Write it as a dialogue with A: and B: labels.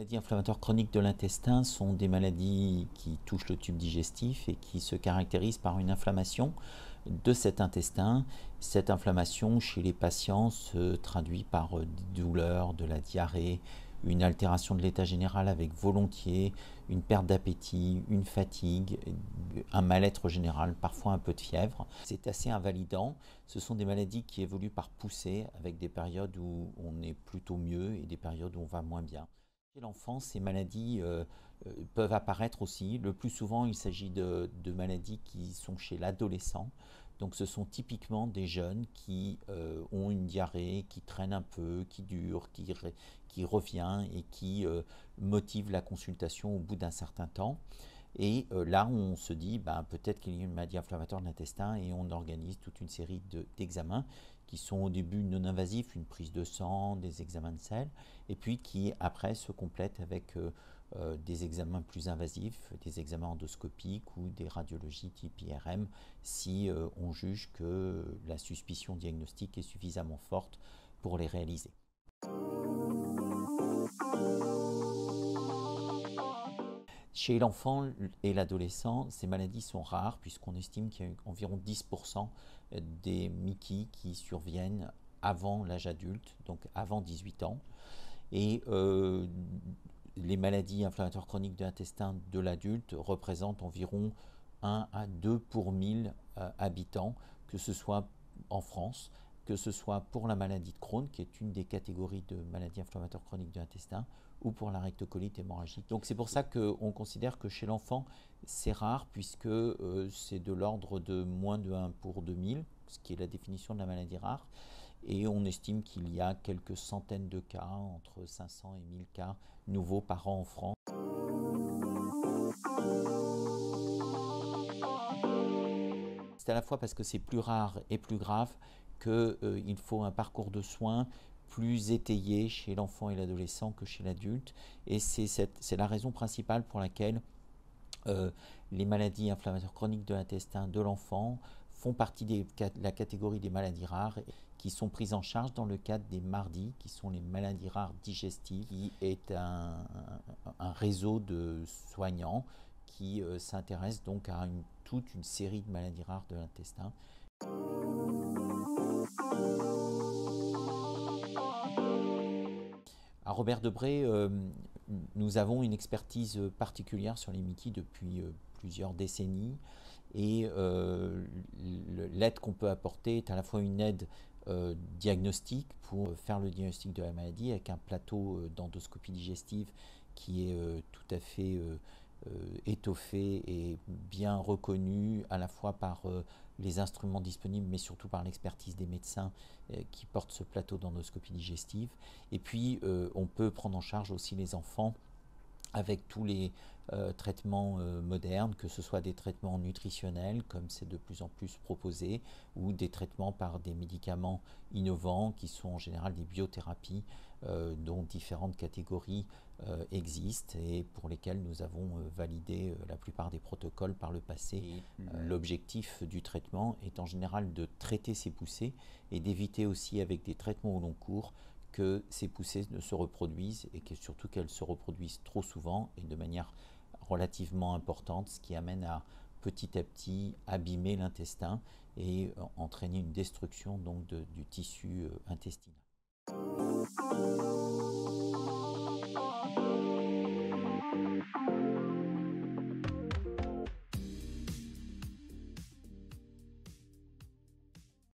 A: maladies inflammatoires chroniques de l'intestin sont des maladies qui touchent le tube digestif et qui se caractérisent par une inflammation de cet intestin. Cette inflammation chez les patients se traduit par des douleurs, de la diarrhée, une altération de l'état général avec volontiers, une perte d'appétit, une fatigue, un mal-être général, parfois un peu de fièvre. C'est assez invalidant. Ce sont des maladies qui évoluent par poussée avec des périodes où on est plutôt mieux et des périodes où on va moins bien. Chez l'enfant, ces maladies peuvent apparaître aussi. Le plus souvent, il s'agit de maladies qui sont chez l'adolescent. Donc ce sont typiquement des jeunes qui ont une diarrhée, qui traîne un peu, qui dure, qui revient et qui motive la consultation au bout d'un certain temps. Et là, on se dit, peut-être qu'il y a une maladie inflammatoire de l'intestin et on organise toute une série d'examens qui sont au début non invasifs, une prise de sang, des examens de sel, et puis qui après se complètent avec des examens plus invasifs, des examens endoscopiques ou des radiologies type IRM si on juge que la suspicion diagnostique est suffisamment forte pour les réaliser. Chez l'enfant et l'adolescent, ces maladies sont rares puisqu'on estime qu'il y a environ 10% des MICI qui surviennent avant l'âge adulte, donc avant 18 ans. Et les maladies inflammatoires chroniques de l'intestin de l'adulte représentent environ 1 à 2 pour 1000 habitants, que ce soit en France, que ce soit pour la maladie de Crohn, qui est une des catégories de maladies inflammatoires chroniques de l'intestin, ou pour la rectocolite hémorragique. Donc c'est pour ça qu'on considère que chez l'enfant, c'est rare, puisque c'est de l'ordre de moins de 1 pour 2000, ce qui est la définition de la maladie rare. Et on estime qu'il y a quelques centaines de cas, entre 500 et 1000 cas nouveaux par an en France. C'est à la fois parce que c'est plus rare et plus grave qu'il faut un parcours de soins plus étayé chez l'enfant et l'adolescent que chez l'adulte. Et c'est la raison principale pour laquelle les maladies inflammatoires chroniques de l'intestin de l'enfant font partie de la catégorie des maladies rares qui sont prises en charge dans le cadre des MARDI, qui sont les maladies rares digestives, qui est un réseau de soignants qui s'intéresse donc à toute une série de maladies rares de l'intestin. À Robert Debré, nous avons une expertise particulière sur les MICI depuis plusieurs décennies et l'aide qu'on peut apporter est à la fois une aide diagnostique pour faire le diagnostic de la maladie avec un plateau d'endoscopie digestive qui est tout à fait étoffé et bien reconnu à la fois par les instruments disponibles mais surtout par l'expertise des médecins qui portent ce plateau d'endoscopie digestive. Et puis on peut prendre en charge aussi les enfants avec tous les traitements modernes, que ce soit des traitements nutritionnels, comme c'est de plus en plus proposé, ou des traitements par des médicaments innovants, qui sont en général des biothérapies, dont différentes catégories existent et pour lesquelles nous avons validé la plupart des protocoles par le passé. L'objectif du traitement est en général de traiter ces poussées et d'éviter aussi avec des traitements au long cours que ces poussées ne se reproduisent et que surtout qu'elles se reproduisent trop souvent et de manière relativement importante, ce qui amène à petit abîmer l'intestin et entraîner une destruction donc du tissu intestinal.